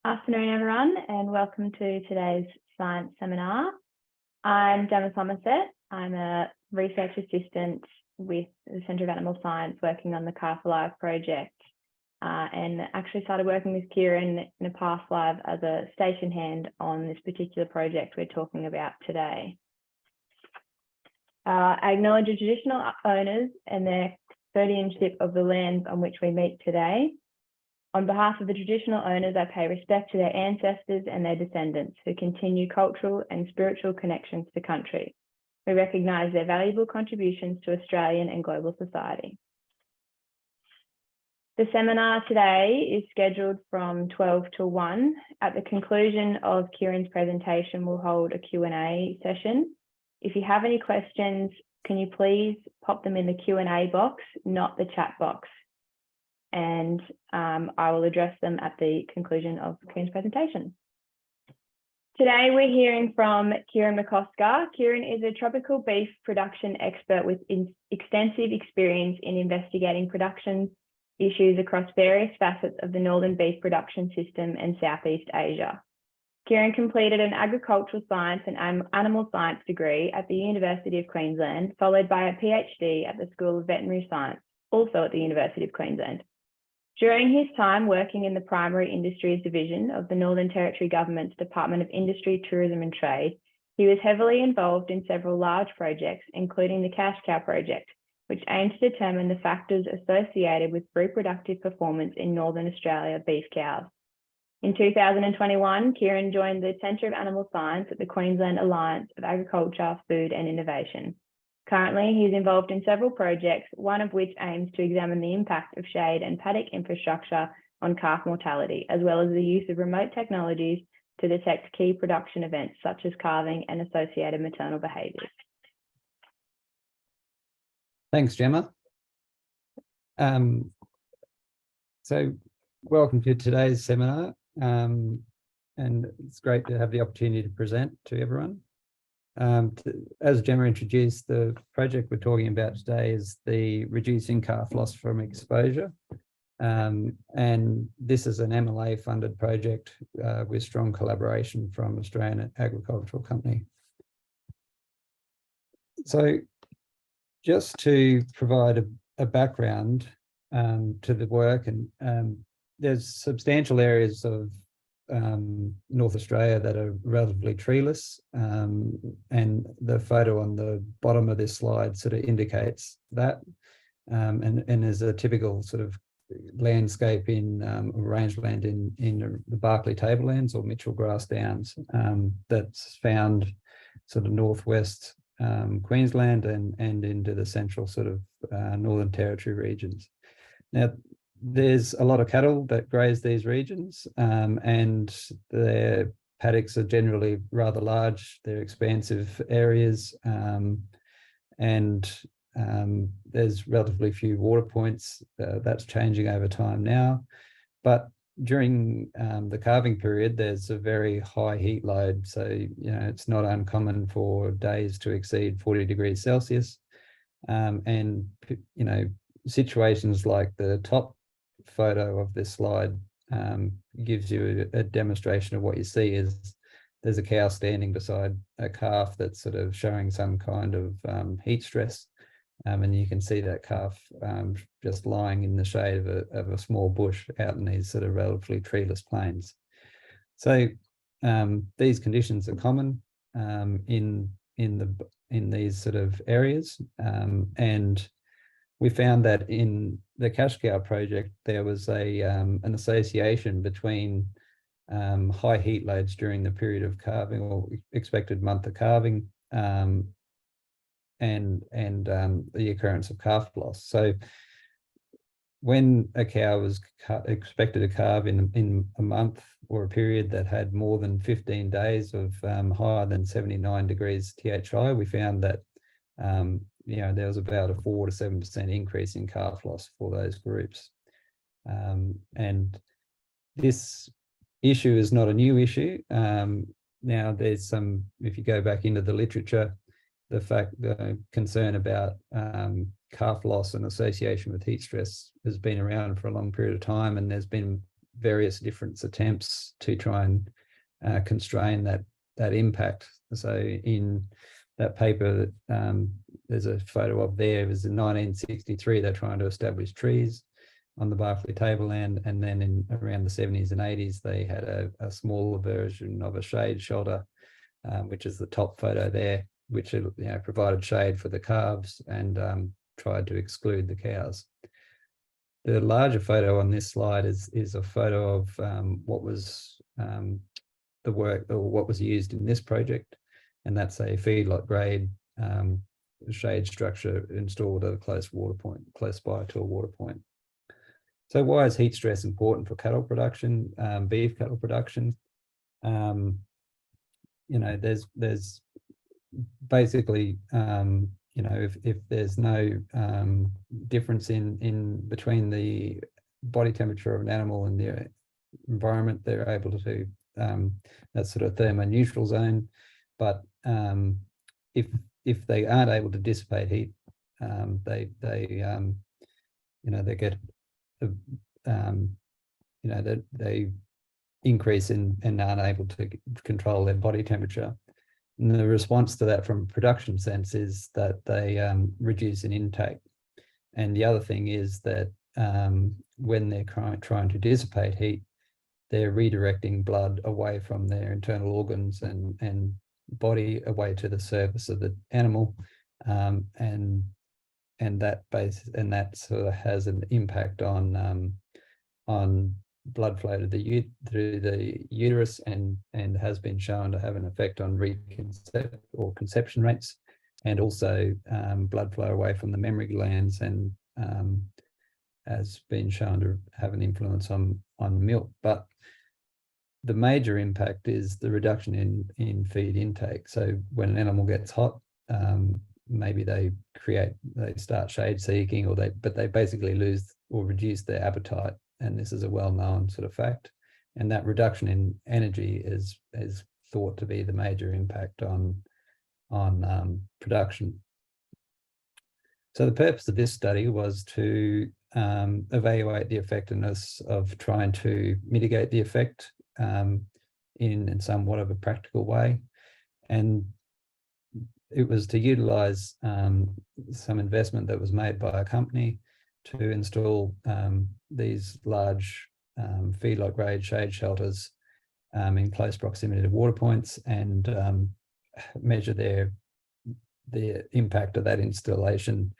Afternoon, everyone, and welcome to today's science seminar. I'm Gemma Somerset. I'm a research assistant with the Centre of Animal Science working on the Calf Alive project, and actually started working with Kieran in a past life as a station hand on this particular project we're talking about today. I acknowledge the traditional owners and their custodianship of the lands on which we meet today. On behalf of the traditional owners, I pay respect to their ancestors and their descendants who continue cultural and spiritual connections to country. We recognise their valuable contributions to Australian and global society. The seminar today is scheduled from 12 to 1. At the conclusion of Kieran's presentation, we'll hold a Q&A session. If you have any questions, can you please pop them in the Q&A box, not the chat box? And I will address them at the conclusion of Kieran's presentation. Today, we're hearing from Kieran McCosker. Kieran is a tropical beef production expert with extensive experience in investigating production issues across various facets of the northern beef production system and Southeast Asia. Kieran completed an agricultural science and animal science degree at the University of Queensland, followed by a PhD at the School of Veterinary Science, also at the University of Queensland. During his time working in the Primary Industries Division of the Northern Territory Government's Department of Industry, Tourism and Trade, he was heavily involved in several large projects, including the Cash Cow project, which aimed to determine the factors associated with reproductive performance in Northern Australia beef cows. In 2021, Kieran joined the Centre of Animal Science at the Queensland Alliance of Agriculture, Food and Innovation. Currently, he is involved in several projects, one of which aims to examine the impact of shade and paddock infrastructure on calf mortality, as well as the use of remote technologies to detect key production events such as calving and associated maternal behaviours. Thanks, Gemma. So welcome to today's seminar, and it's great to have the opportunity to present to everyone. As Gemma introduced, the project we're talking about today is the Reducing Calf Loss from Exposure. And this is an MLA funded project with strong collaboration from Australian Agricultural Company. So just to provide a background to the work, and there's substantial areas of North Australia that are relatively treeless, and the photo on the bottom of this slide sort of indicates that, and is a typical sort of landscape in rangeland in the Barkly Tablelands or Mitchell Grass Downs, that's found sort of northwest Queensland and into the central sort of Northern Territory regions. Now, there's a lot of cattle that graze these regions, and their paddocks are generally rather large. They're expansive areas, and there's relatively few water points. That's changing over time now. But during the calving period, there's a very high heat load. So, it's not uncommon for days to exceed 40 degrees Celsius. And, situations like the top photo of this slide gives you a demonstration of what you see is there's a cow standing beside a calf that's sort of showing some kind of heat stress, and you can see that calf just lying in the shade of a small bush out in these sort of relatively treeless plains. So these conditions are common in these sort of areas, and we found that in the Cash Cow project, there was an association between high heat loads during the period of calving or expected month of calving and the occurrence of calf loss. So when a cow was expected to calve in a month or a period that had more than 15 days of higher than 79 degrees THI, we found that there was about a 4 to 7% increase in calf loss for those groups. And this issue is not a new issue. Now there's some, if you go back into the literature, the concern about calf loss and association with heat stress has been around for a long period of time, and there's been various different attempts to try and constrain that impact. So in that paper, there's a photo of there. It was in 1963. They're trying to establish trees on the Barkly tableland, and then in around the 70s and 80s, they had a smaller version of a shade shelter, which is the top photo there, which provided shade for the calves and tried to exclude the cows. The larger photo on this slide is a photo of what was the work, or what was used in this project, and that's a feedlot grade shade structure installed at a close by to a water point. So why is heat stress important for cattle production, beef cattle production? There's basically, if there's no difference in between the body temperature of an animal and the environment, they're able to, that sort of thermoneutral zone. But if they aren't able to dissipate heat, they get they increase and aren't able to control their body temperature. And the response to that from a production sense is that they reduce in intake. And the other thing is that when they're trying to dissipate heat, they're redirecting blood away from their internal organs and body away to the surface of the animal, and that sort of has an impact on blood flow to through the uterus, and has been shown to have an effect on conception rates, and also blood flow away from the mammary glands, and has been shown to have an influence on milk. But the major impact is the reduction in feed intake. So when an animal gets hot, maybe they start shade seeking, but they basically lose or reduce their appetite. And this is a well-known sort of fact. And that reduction in energy is thought to be the major impact on production. So the purpose of this study was to evaluate the effectiveness of trying to mitigate the effect in somewhat of a practical way. And it was to utilize some investment that was made by a company to install these large feedlot grade shade shelters in close proximity to water points, and measure the impact of that installation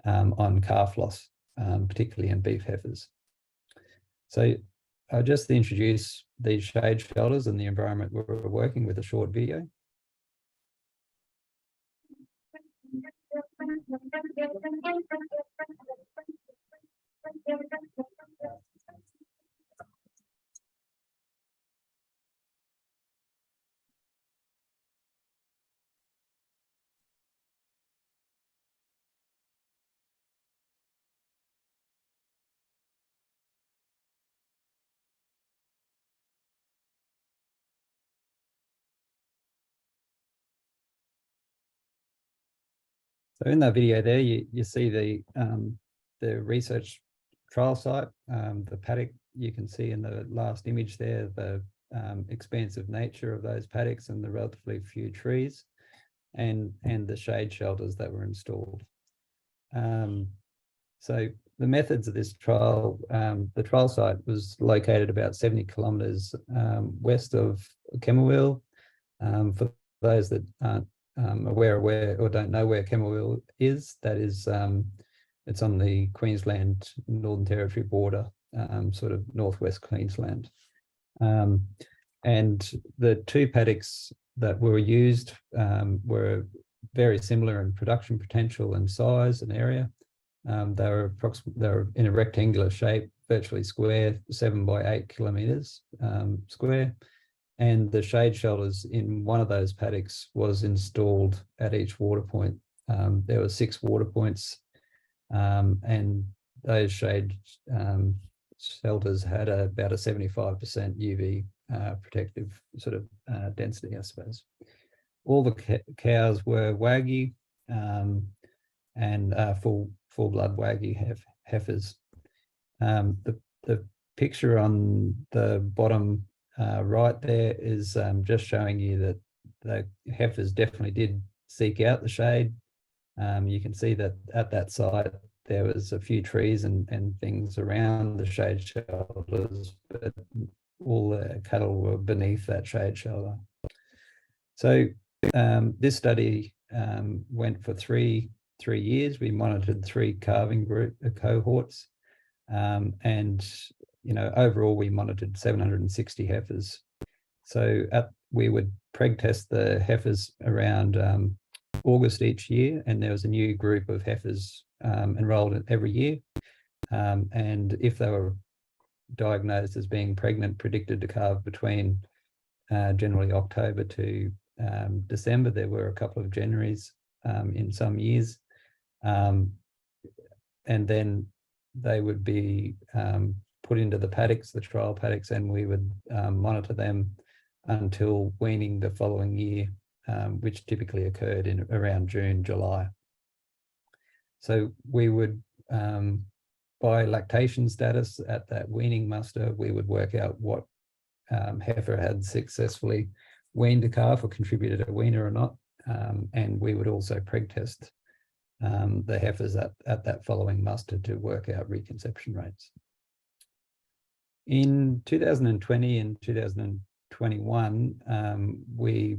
on calf loss, particularly in beef heifers. So I'll just introduce these shade shelters and the environment we're working with, a short video. So in that video there, you see the research trial site, the paddock. You can see in the last image there the expansive nature of those paddocks and the relatively few trees, and the shade shelters that were installed. So the methods of this trial, the trial site was located about 70 kilometres west of Kemmerwell. For those that aren't aware or don't know where Kemmerwell is, that is, it's on the Queensland Northern Territory border, sort of northwest Queensland. And the two paddocks that were used were very similar in production potential and size and area. They were in a rectangular shape, virtually square, 7 by 8 kilometres square. And the shade shelters in one of those paddocks was installed at each water point. There were 6 water points, and those shade shelters had about a 75% UV protective sort of density, I suppose. All the cows were Wagyu and full blood Wagyu heifers. The picture on the bottom right there is just showing you that the heifers definitely did seek out the shade. You can see that at that site there was a few trees and things around the shade shelters, but all the cattle were beneath that shade shelter. So this study went for three years. We monitored 3 calving cohorts, and overall we monitored 760 heifers. So we would preg test the heifers around August each year, and there was a new group of heifers enrolled every year, and if they were diagnosed as being pregnant, predicted to calve between generally October to December. There were a couple of Januaries in some years, and then they would be put into the paddocks, the trial paddocks, and we would monitor them until weaning the following year, which typically occurred in around June, July. So we would, by lactation status at that weaning muster, we would work out what heifer had successfully weaned a calf or contributed a weaner or not, and we would also preg test the heifers at that following muster to work out reconception rates. In 2020 and 2021, we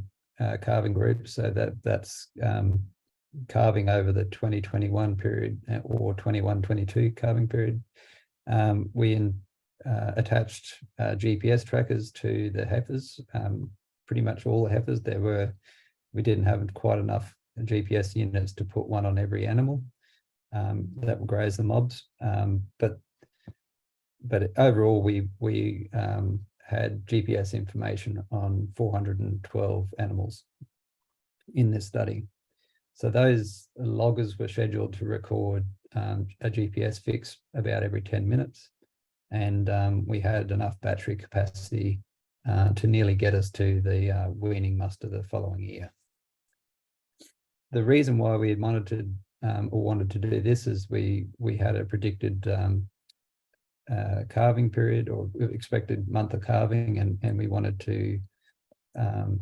calving groups, so that's calving over the 2021 period or 21-22 calving period. We attached GPS trackers to the heifers, pretty much all the heifers. We didn't have quite enough GPS units to put one on every animal that would graze the mobs, but overall we had GPS information on 412 animals in this study. So those loggers were scheduled to record a GPS fix about every 10 minutes. And we had enough battery capacity to nearly get us to the weaning muster the following year. The reason why we had monitored or wanted to do this is we had a predicted calving period or expected month of calving, and we wanted to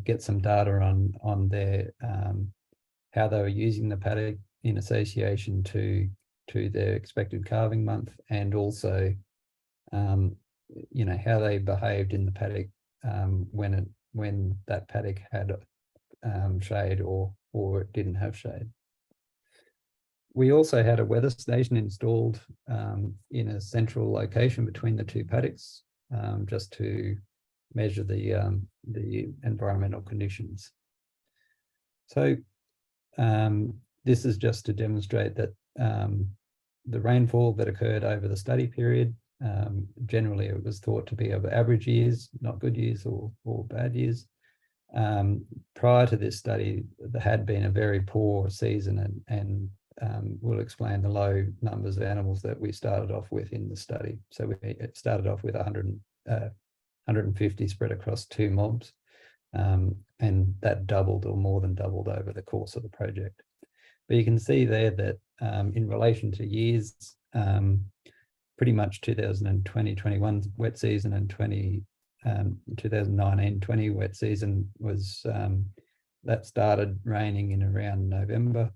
get some data on their how they were using the paddock in association to their expected calving month, and also how they behaved in the paddock when that paddock had shade or it didn't have shade. We also had a weather station installed in a central location between the 2 paddocks, just to measure the environmental conditions. So this is just to demonstrate that the rainfall that occurred over the study period, generally it was thought to be of average years, not good years or bad years. Prior to this study, there had been a very poor season, and we'll explain the low numbers of animals that we started off with in the study. So we started off with 150 spread across 2 mobs, and that doubled or more than doubled over the course of the project. But you can see there that in relation to years, pretty much 2020-21 wet season and 2019-20 wet season was that started raining in around November,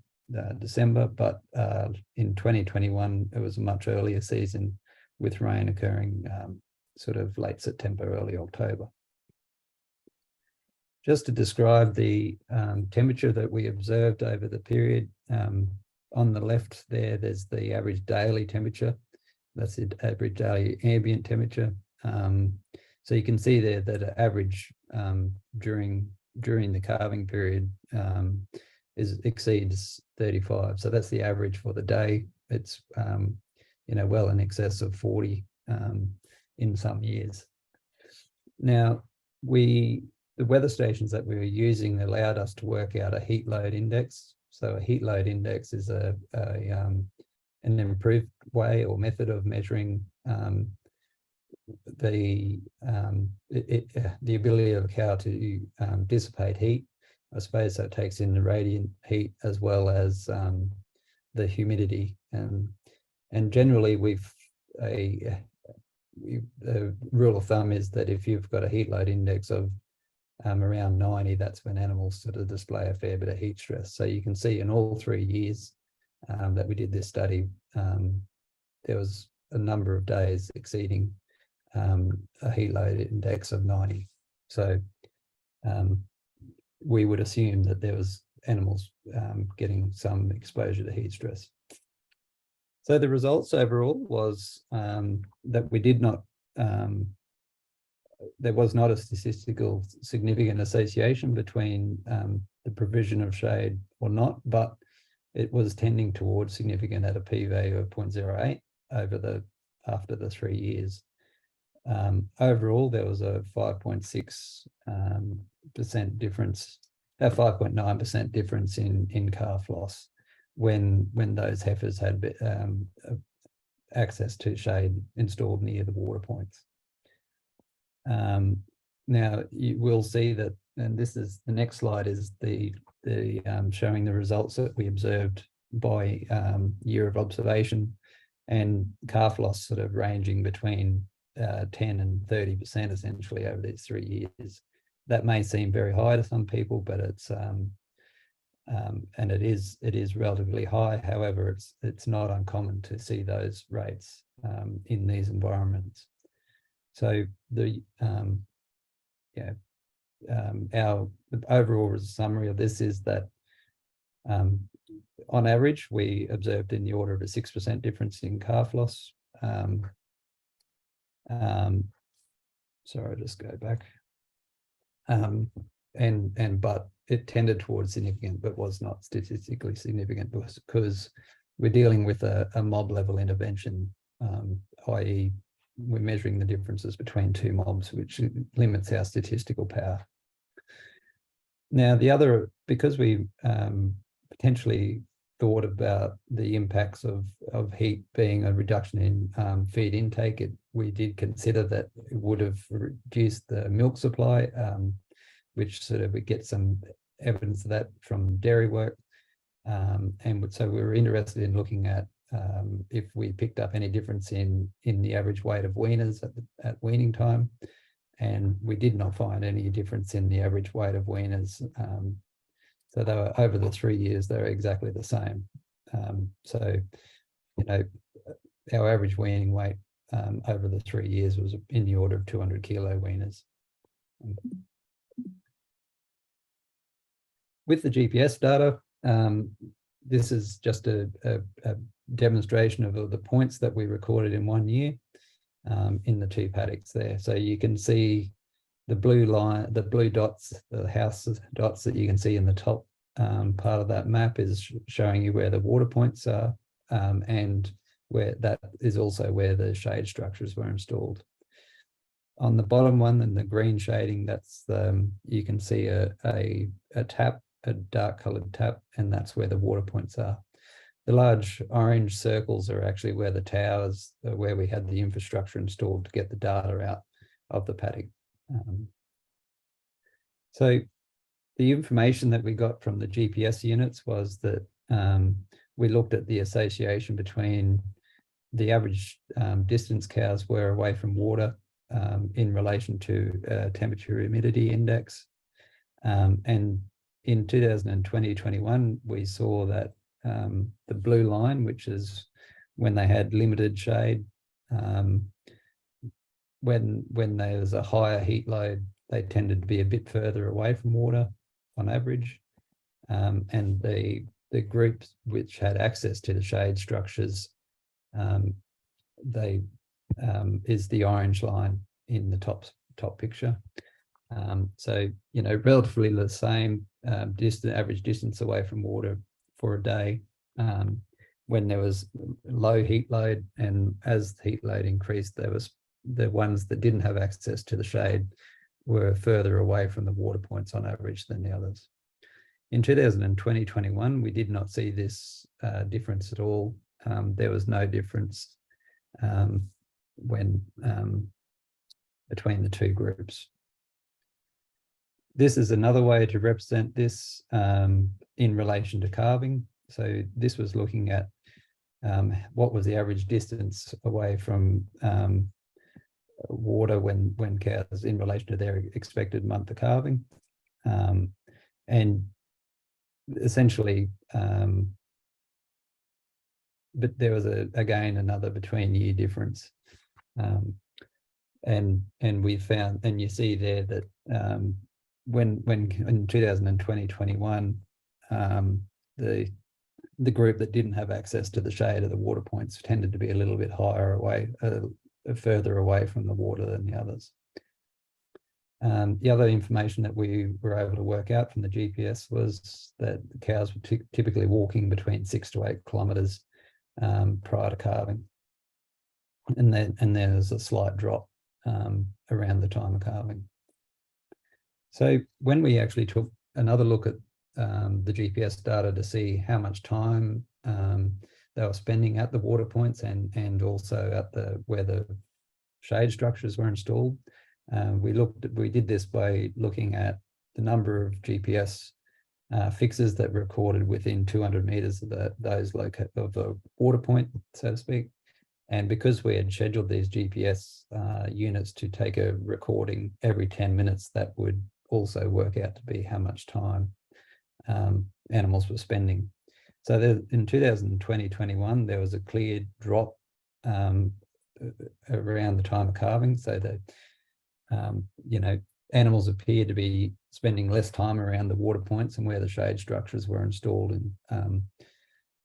December, but in 2021 it was a much earlier season with rain occurring sort of late September, early October. Just to describe the temperature that we observed over the period, on the left there's the average daily temperature. That's the average daily ambient temperature. So you can see there that average during the calving period exceeds 35. So that's the average for the day. It's well in excess of 40 in some years. Now the weather stations that we were using allowed us to work out a heat load index. So a heat load index is an improved way or method of measuring the ability of a cow to dissipate heat. I suppose that takes in the radiant heat as well as the humidity. And generally the rule of thumb is that if you've got a heat load index of around 90, that's when animals sort of display a fair bit of heat stress. So you can see in all 3 years that we did this study, there was a number of days exceeding a heat load index of 90. So we would assume that there was animals getting some exposure to heat stress. So the results overall was that we did not, there was not a statistical significant association between the provision of shade or not, but it was tending towards significant at a p-value of 0.08 after the 3 years. Overall, there was a 5.6% difference, a 5.9% difference in calf loss when those heifers had access to shade installed near the water points. Now you will see that, and this is the next slide, is the showing the results that we observed by year of observation, and calf loss sort of ranging between 10 and 30% essentially over these 3 years. That may seem very high to some people, but it's and it is relatively high. However, it's not uncommon to see those rates in these environments. So our overall summary of this is that on average, we observed in the order of a 6% difference in calf loss. Sorry, I'll just go back. But it tended towards significant, but was not statistically significant because we're dealing with a mob level intervention, i.e. we're measuring the differences between two mobs, which limits our statistical power. Now, because we potentially thought about the impacts of heat being a reduction in feed intake, we did consider that it would have reduced the milk supply, which sort of we get some evidence of that from dairy work. And so we were interested in looking at if we picked up any difference in the average weight of weaners at weaning time, and we did not find any difference in the average weight of weaners. So they were, over the 3 years, they were exactly the same. So, you know, our average weaning weight over the 3 years was in the order of 200 kilo weaners. With the GPS data, this is just a demonstration of the points that we recorded in 1 year in the two paddocks there. So you can see the blue line, the blue dots, the house dots that you can see in the top part of that map is showing you where the water points are, and where that is also where the shade structures were installed. On the bottom one, in the green shading, that's you can see a tap, a dark coloured tap, and that's where the water points are. The large orange circles are actually where the towers, where we had the infrastructure installed to get the data out of the paddock. So the information that we got from the GPS units was that we looked at the association between the average distance cows were away from water in relation to temperature humidity index. And in 2020-21, we saw that the blue line, which is when they had limited shade, when there was a higher heat load, they tended to be a bit further away from water on average. And the groups which had access to the shade structures, is the orange line in the top picture. So, you know, relatively the same average distance away from water for a day when there was low heat load, and as the heat load increased, there was the ones that didn't have access to the shade were further away from the water points on average than the others. In 2020-21, we did not see this difference at all. There was no difference when between the two groups. This is another way to represent this in relation to calving. So this was looking at what was the average distance away from water when cows in relation to their expected month of calving, and essentially, but there was again another between year difference, and we found, and you see there that when in 2020-21, the group that didn't have access to the shade of the water points tended to be a little bit higher away, further away from the water than the others. The other information that we were able to work out from the GPS was that the cows were typically walking between 6 to 8 kilometres prior to calving, and then there's a slight drop around the time of calving. So when we actually took another look at the GPS data to see how much time they were spending at the water points and also at where the shade structures were installed, we did this by looking at the number of GPS fixes that were recorded within 200 meters of the water point, so to speak. And because we had scheduled these GPS units to take a recording every 10 minutes, that would also work out to be how much time animals were spending. So there, in 2020-21, there was a clear drop around the time of calving, so that animals appear to be spending less time around the water points and where the shade structures were installed.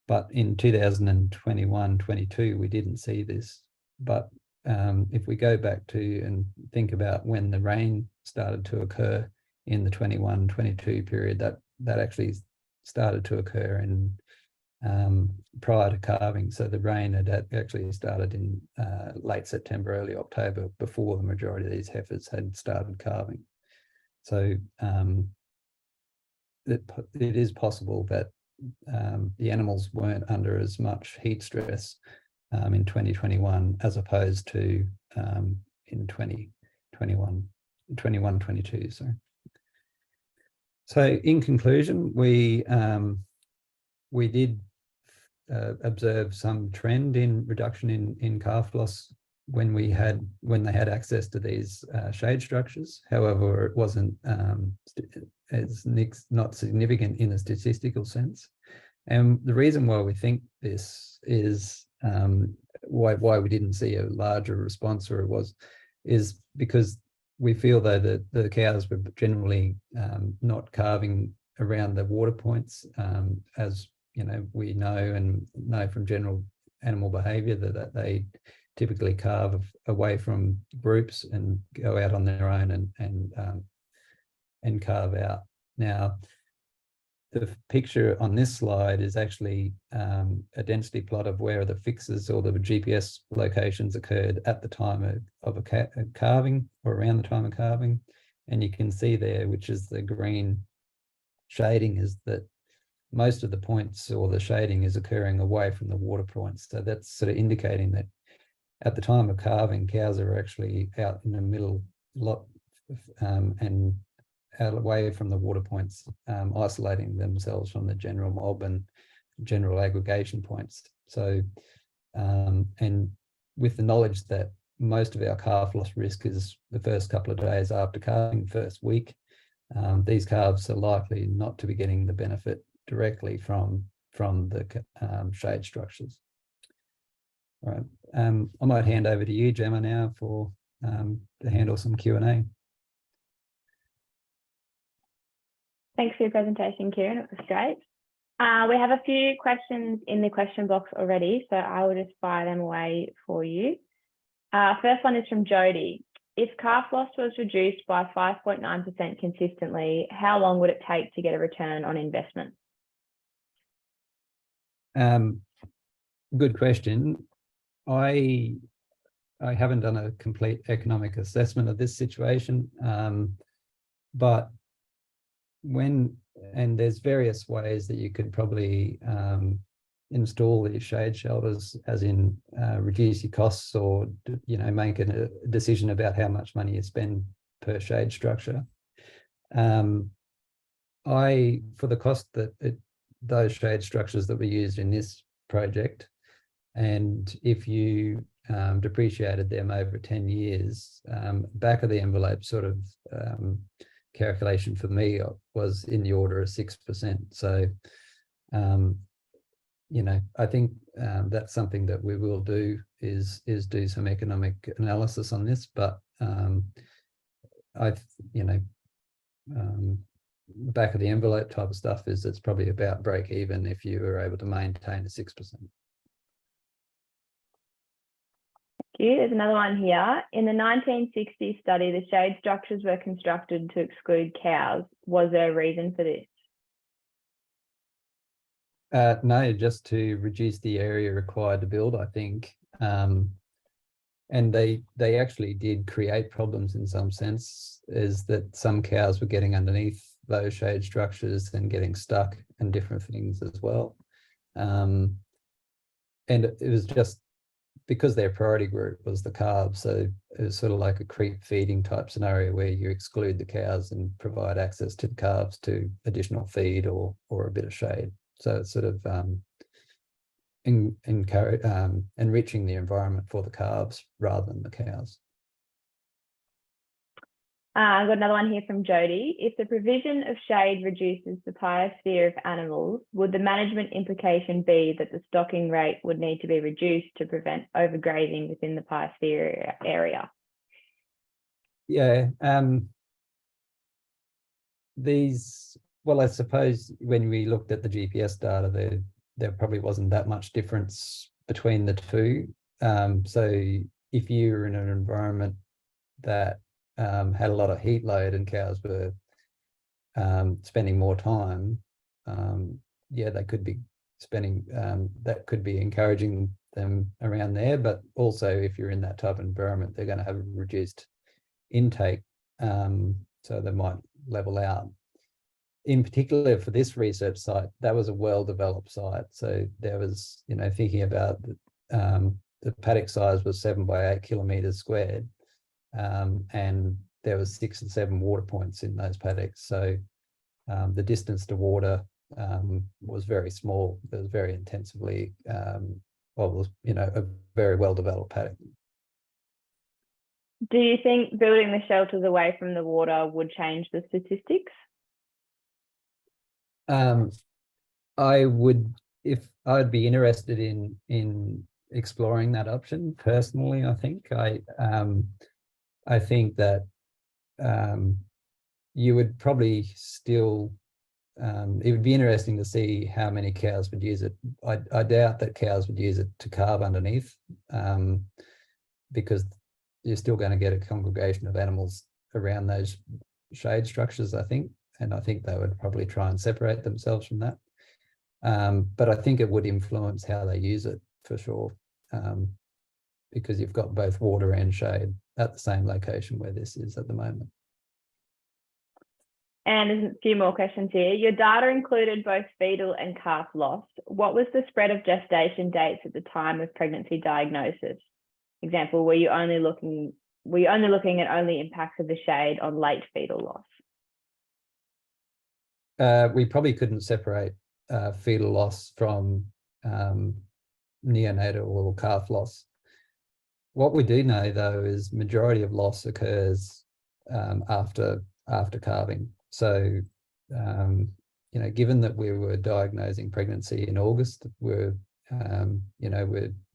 But in 2021-22, we didn't see this. But if we go back to and think about when the rain started to occur in the 21-22 period, that actually started to occur in prior to calving. So the rain had actually started in late September, early October, before the majority of these heifers had started calving. So it is possible that the animals weren't under as much heat stress in 2021 as opposed to in 21-22. So in conclusion, we did observe some trend in reduction in calf loss when they had access to these shade structures. However, it wasn't not significant in a statistical sense. And the reason why we think this is why we didn't see a larger response is because we feel though that the cows were generally not calving around the water points, as we know from general animal behaviour that they typically calve away from groups and go out on their own and carve out. Now, the picture on this slide is actually a density plot of where the fixes or the GPS locations occurred at the time of a calving or around the time of calving. And you can see there, which is the green shading, is that most of the points or the shading is occurring away from the water points. So that's sort of indicating that at the time of calving, cows are actually out in the middle lot and out away from the water points, isolating themselves from the general mob and general aggregation points. So, and with the knowledge that most of our calf loss risk is the first couple of days after calving, first week, these calves are likely not to be getting the benefit directly from the shade structures. All right, I might hand over to you, Gemma, now to handle some Q&A. Thanks for your presentation, Kieran. It was great. We have a few questions in the question box already, so I will just fire them away for you. First one is from Jody. If calf loss was reduced by 5.9% consistently, how long would it take to get a return on investment? Good question. I haven't done a complete economic assessment of this situation, but and there's various ways that you could probably install these shade shelters, as in reduce your costs or make a decision about how much money you spend per shade structure. For the cost that those shade structures that were used in this project, and if you depreciated them over 10 years, back of the envelope sort of calculation for me was in the order of 6%. So, you know, I think that's something that we will do is do some economic analysis on this, but you know, back of the envelope type of stuff is it's probably about break even if you were able to maintain a 6%. There's another one here. In the 1960s study, the shade structures were constructed to exclude cows. Was there a reason for this? No, just to reduce the area required to build, I think. And they actually did create problems in some sense, is that some cows were getting underneath those shade structures and getting stuck and different things as well. And it was just because their priority group was the calves, so it was sort of like a creep feeding type scenario where you exclude the cows and provide access to the calves to additional feed or a bit of shade. So it's sort of enriching the environment for the calves rather than the cows. I've got another one here from Jody. If the provision of shade reduces the biosphere of animals, would the management implication be that the stocking rate would need to be reduced to prevent overgrazing within the biosphere area? Yeah, well, I suppose when we looked at the GPS data, there probably wasn't that much difference between the two. So if you're in an environment that had a lot of heat load and cows were spending more time, yeah, they could be spending, that could be encouraging them around there. But also if you're in that type of environment, they're going to have a reduced intake, so they might level out. In particular for this research site, that was a well-developed site. So there was, you know, thinking about the paddock size was 7 by 8 kilometers squared. And there was 6 and 7 water points in those paddocks. So the distance to water was very small. It was very intensively, well, it was, you know, a very well-developed paddock. Do you think building the shelters away from the water would change the statistics? I would, if I'd be interested in exploring that option personally. I think I think that you would probably still, it would be interesting to see how many cows would use it. I doubt that cows would use it to calve underneath, because you're still going to get a congregation of animals around those shade structures, I think. And I think they would probably try and separate themselves from that. But I think it would influence how they use it for sure, because you've got both water and shade at the same location where this is at the moment. And there's a few more questions here. Your data included both fetal and calf loss. What was the spread of gestation dates at the time of pregnancy diagnosis? Example, were you only looking at only impacts of the shade on late fetal loss? We probably couldn't separate fetal loss from neonatal or calf loss. What we do know, though, is majority of loss occurs after calving. So, you know, given that we were diagnosing pregnancy in August, we're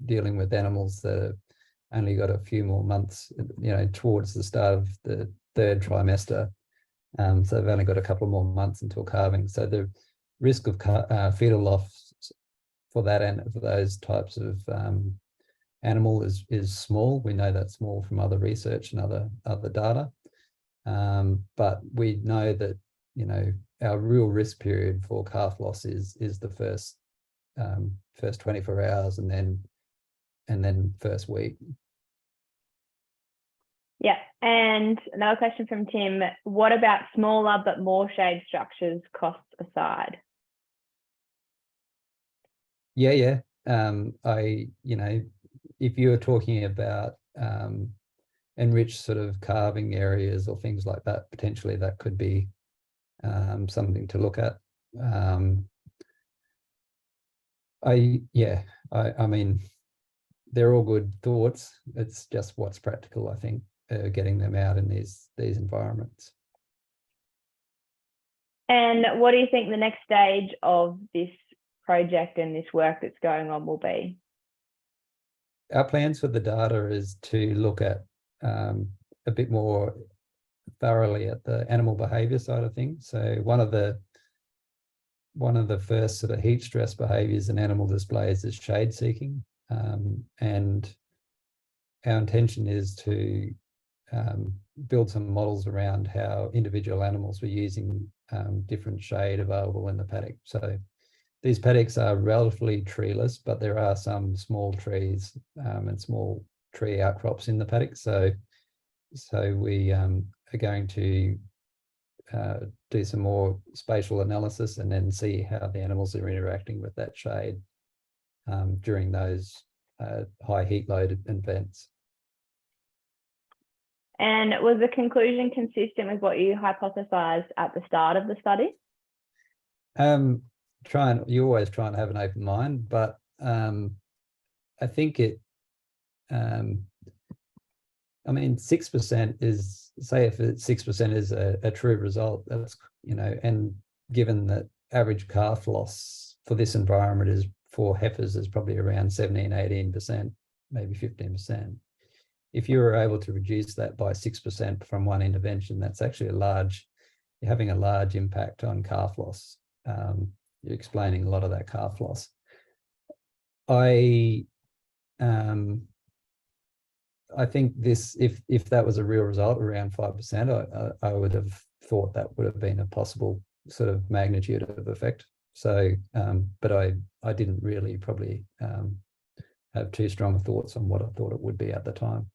dealing with animals that have only got a few more months, you know, towards the start of the 3rd trimester. So they've only got a couple more months until calving. So the risk of fetal loss for that and for those types of animal is small. We know that's small from other research and other data. But we know that, you know, our real risk period for calf loss is the first 24 hours and then first week. Yeah, and another question from Tim, what about smaller but more shade structures, costs aside? Yeah. You know, if you're talking about enriched sort of calving areas or things like that, potentially that could be something to look at. I mean, they're all good thoughts. It's just what's practical, I think, getting them out in these environments. And what do you think the next stage of this project and this work that's going on will be? Our plans for the data is to look at a bit more thoroughly at the animal behavior side of things. So one of the first sort of heat stress behaviors in animal displays is shade seeking. And our intention is to build some models around how individual animals were using different shade available in the paddock. So these paddocks are relatively treeless, but there are some small trees and small tree outcrops in the paddock. So we are going to do some more spatial analysis and then see how the animals are interacting with that shade during those high heat load events. And was the conclusion consistent with what you hypothesized at the start of the study? You always try and have an open mind, but I think it, I mean, 6% is, say if it's 6% is a true result, that's, you know, and given that average calf loss for this environment is for heifers is probably around 17, 18%, maybe 15%. If you were able to reduce that by 6% from one intervention, that's actually you're having a large impact on calf loss. You're explaining a lot of that calf loss. I think this, if that was a real result around 5%, I would have thought that would have been a possible sort of magnitude of effect. So, but I didn't really probably have too strong thoughts on what I thought it would be at the time.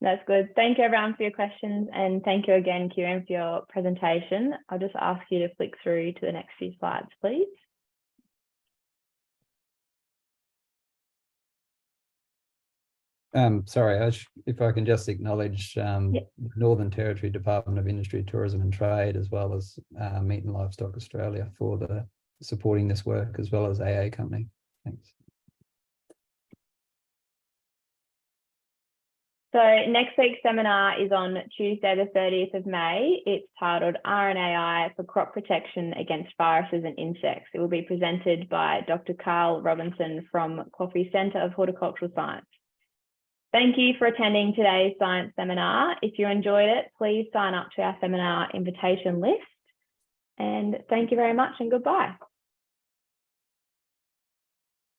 That's good. Thank you everyone for your questions, and thank you again, Kieran, for your presentation. I'll just ask you to flick through to the next few slides, please. Sorry, if I can just acknowledge Northern Territory Department of Industry, Tourism and Trade, as well as Meat and Livestock Australia for supporting this work, as well as AA Company. Thanks. So next week's seminar is on Tuesday, the 30th of May. It's titled RNAi for Crop Protection Against Viruses and Insects. It will be presented by Dr. Carl Robinson from Coffey Centre of Horticultural Science. Thank you for attending today's science seminar. If you enjoyed it, please sign up to our seminar invitation list. And thank you very much and goodbye.